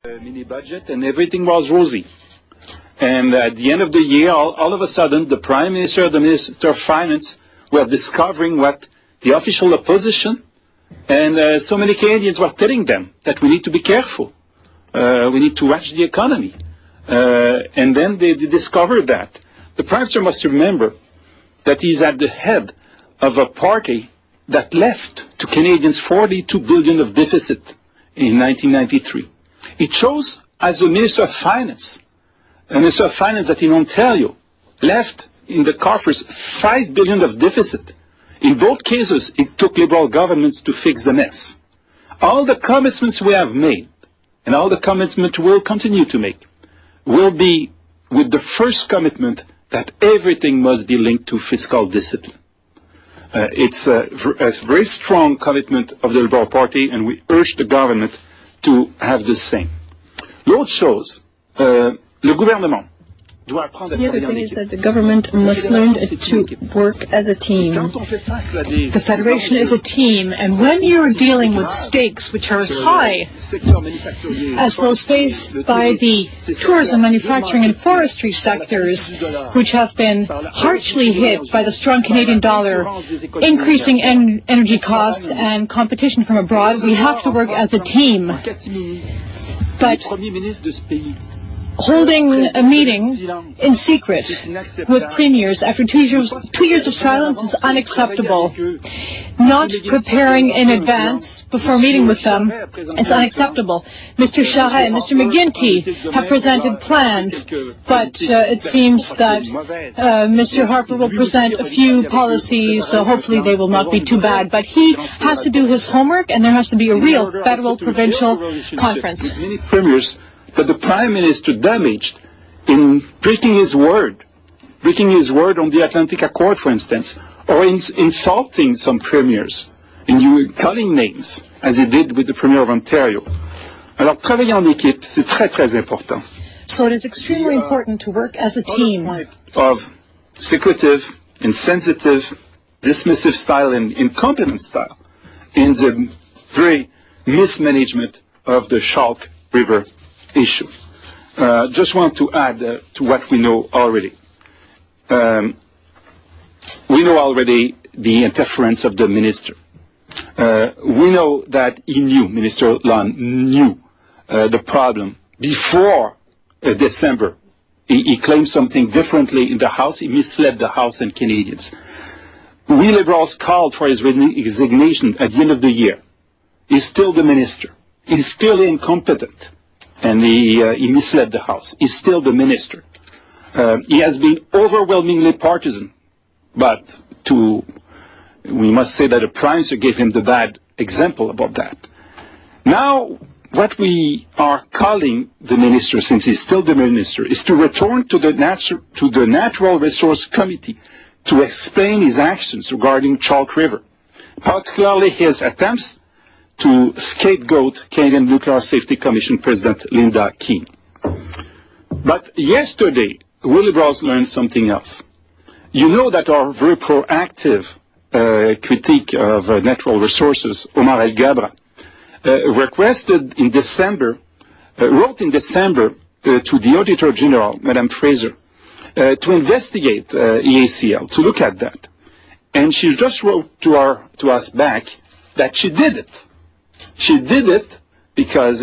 Mini budget, and everything was rosy. And at the end of the year, all of a sudden, the Prime Minister, the Minister of Finance were discovering what the official opposition and so many Canadians were telling them, that we need to be careful. We need to watch the economy. And then they discovered that. The Prime Minister must remember that he's at the head of a party that left to Canadians 42 billion of deficit in 1993. He chose as a Minister of Finance, a Minister of Finance that in Ontario left in the coffers 5 billion of deficit. In both cases, it took Liberal governments to fix the mess. All the commitments we have made, and all the commitments we'll continue to make, will be with the first commitment that everything must be linked to fiscal discipline. It's a very strong commitment of the Liberal Party, and we urge the government to have the same. L'autre chose, le gouvernement doit apprendre à travailler en équipe. The other thing is that the government must learn to work as a team. The Federation is a team, and when you're dealing with stakes which are as high as those faced by the tourism, manufacturing, and forestry sectors, which have been harshly hit by the strong Canadian dollar, increasing energy costs, and competition from abroad, we have to work as a team. But holding a meeting in secret with premiers after 2 years of silence is unacceptable. Not preparing in advance before meeting with them is unacceptable. Mr. Charest and Mr. McGuinty have presented plans, but it seems that Mr. Harper will present a few policies, so hopefully they will not be too bad. But he has to do his homework, and there has to be a real federal-provincial conference. Premiers that the Prime Minister damaged in breaking his word on the Atlantic Accord, for instance, or in insulting some premiers, and calling names, as he did with the Premier of Ontario. Alors, travailler en équipe, c'est très, très important. So it is extremely important to work as a team. Of secretive, insensitive, dismissive style, and incompetent style in the very mismanagement of the Schalk River issue. Just want to add to what we know already. We know already the interference of the minister. We know that he knew, Minister Lund knew the problem before December. He claimed something differently in the House. He misled the House and Canadians. We Liberals called for his resignation at the end of the year. He's still the minister. He's clearly incompetent. And he misled the House. He's still the minister. He has been overwhelmingly partisan, but we must say that the Prime Minister gave him the bad example about that. Now, what we are calling the minister, since he's still the minister, is to return to the Natural Resource Committee to explain his actions regarding Chalk River, particularly his attempts to scapegoat Canadian Nuclear Safety Commission President Linda Keane. But yesterday, we Liberals learned something else. You know that our very proactive critique of natural resources, Omar El Gabra, wrote in December to the Auditor General, Madame Fraser, to investigate EACL, to look at that. And she just wrote to us back that she did it. She did it because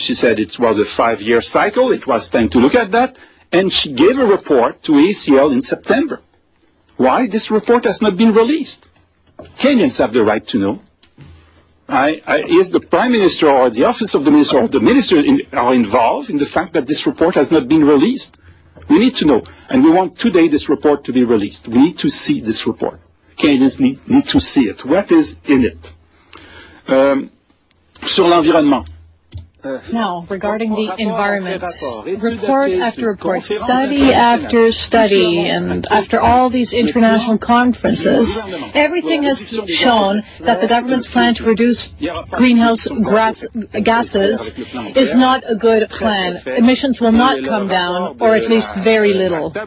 she said it was a 5-year cycle. It was time to look at that. And she gave a report to ACL in September. Why this report has not been released? Kenyans have the right to know. Is the Prime Minister or the Office of the Minister or the Minister are involved in the fact that this report has not been released? We need to know. And we want today this report to be released. We need to see this report. Kenyans need to see it. What is in it? Sur l'environnement. Now, regarding the environment, report after report, study after study, and after all these international conferences, everything has shown that the government's plan to reduce greenhouse gases is not a good plan. Emissions will not come down, or at least very little. The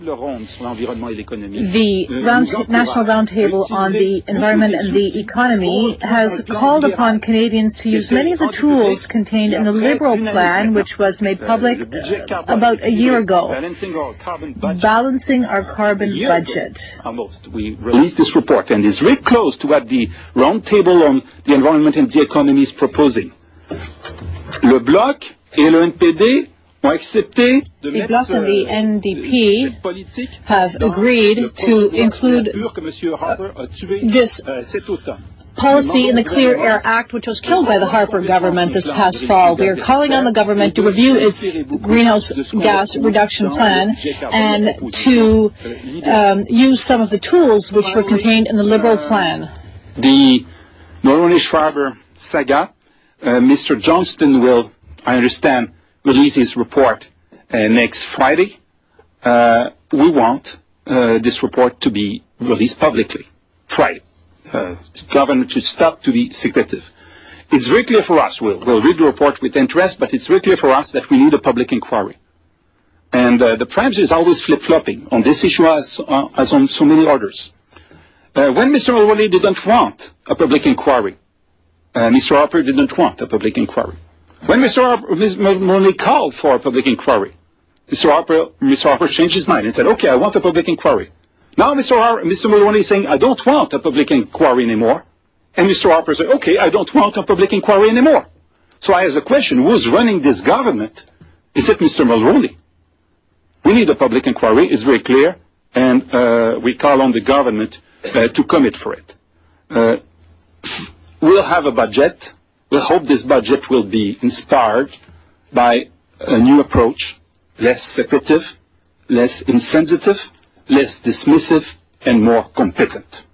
National Roundtable on the Environment and the Economy has called upon Canadians to use many of the tools contained in the Liberal plan, which was made public about a year ago, balancing our carbon budget. Almost. We released this report, and it's very close to what the Roundtable on the Environment and the Economy is proposing. Le Bloc et le NPD ont accepté de the Bloc and the NDP have agreed to include this policy in the Clear Air Act, which was killed by the Harper government this past fall. We are calling on the government to review its greenhouse gas reduction plan and to use some of the tools which were contained in the Liberal plan. The Mulroney-Schwaber saga, Mr. Johnston will, I understand, release his report next Friday. We want this report to be released publicly Friday. The government should stop to be secretive. It's very clear for us, we'll read the report with interest, but it's very clear for us that we need a public inquiry. And the Prime Minister is always flip-flopping on this issue as on so many others. When Mr. Mulroney didn't want a public inquiry, Mr. Harper didn't want a public inquiry. When Mr. Mulroney called for a public inquiry, Mr. Harper changed his mind and said, okay, I want a public inquiry. Now Mr. Mulroney is saying, I don't want a public inquiry anymore. And Mr. Harper said, okay, I don't want a public inquiry anymore. So I ask the question, who's running this government? Is it Mr. Mulroney? We need a public inquiry, it's very clear, and we call on the government to commit for it. We'll have a budget. We'll hope this budget will be inspired by a new approach, less secretive, less insensitive, less dismissive, and more competent.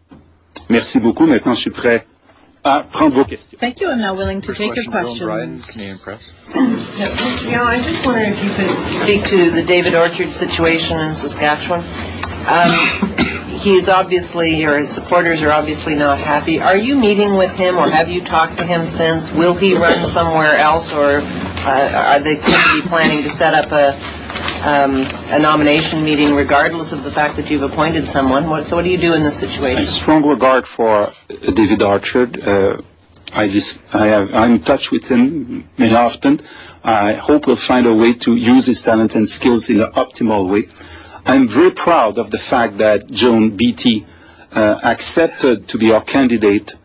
Merci beaucoup. Maintenant, je suis prêt à prendre vos questions. Thank you. I'm now willing to take your questions. Canadian Press. Yeah, I just wondered if you could speak to the David Orchard situation in Saskatchewan. He's obviously, or his supporters are obviously not happy. Are you meeting with him, or have you talked to him since? Will he run somewhere else, or are they seem to be planning to set up a nomination meeting regardless of the fact that you've appointed someone? So what do you do in this situation? A strong regard for David Orchard. I'm in touch with him very often. I hope we'll find a way to use his talent and skills in an optimal way. I'm very proud of the fact that Joan Beattie accepted to be our candidate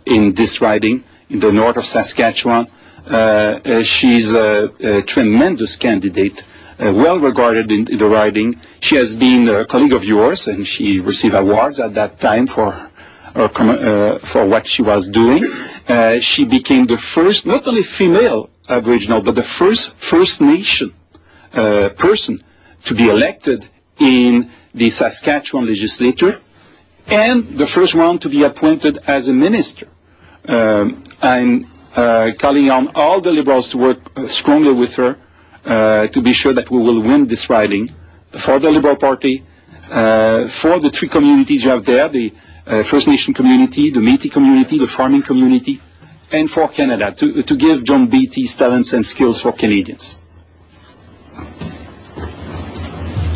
in this riding in the north of Saskatchewan. She's a tremendous candidate, well regarded in the riding. She has been a colleague of yours, and she received awards at that time for what she was doing. She became the first, not only female Aboriginal, but the first First Nation person to be elected in the Saskatchewan legislature, and the first one to be appointed as a minister. I'm calling on all the Liberals to work strongly with her to be sure that we will win this riding for the Liberal Party, for the three communities you have there, the First Nation community, the Métis community, the farming community, and for Canada, to give John Beattie's talents and skills for Canadians.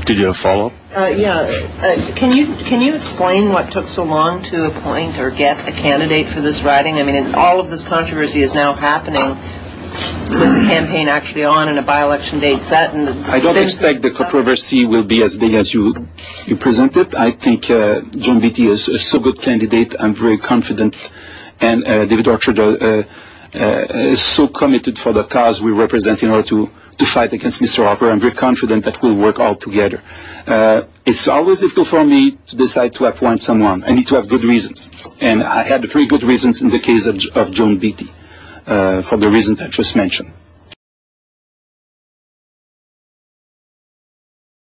Did you have a follow-up? Can you explain what took so long to appoint or get a candidate for this riding? I mean, all of this controversy is now happening with the campaign actually on and a by-election date set. And I don't expect the controversy will be as big as you present it. I think John Beattie is a so good candidate. I'm very confident, and David Orchard is so committed for the cause we represent in order to fight against Mr. Harper. I'm very confident that we'll work all together. It's always difficult for me to decide to appoint someone. I need to have good reasons. And I had very good reasons in the case of Joan Beattie, for the reasons I just mentioned.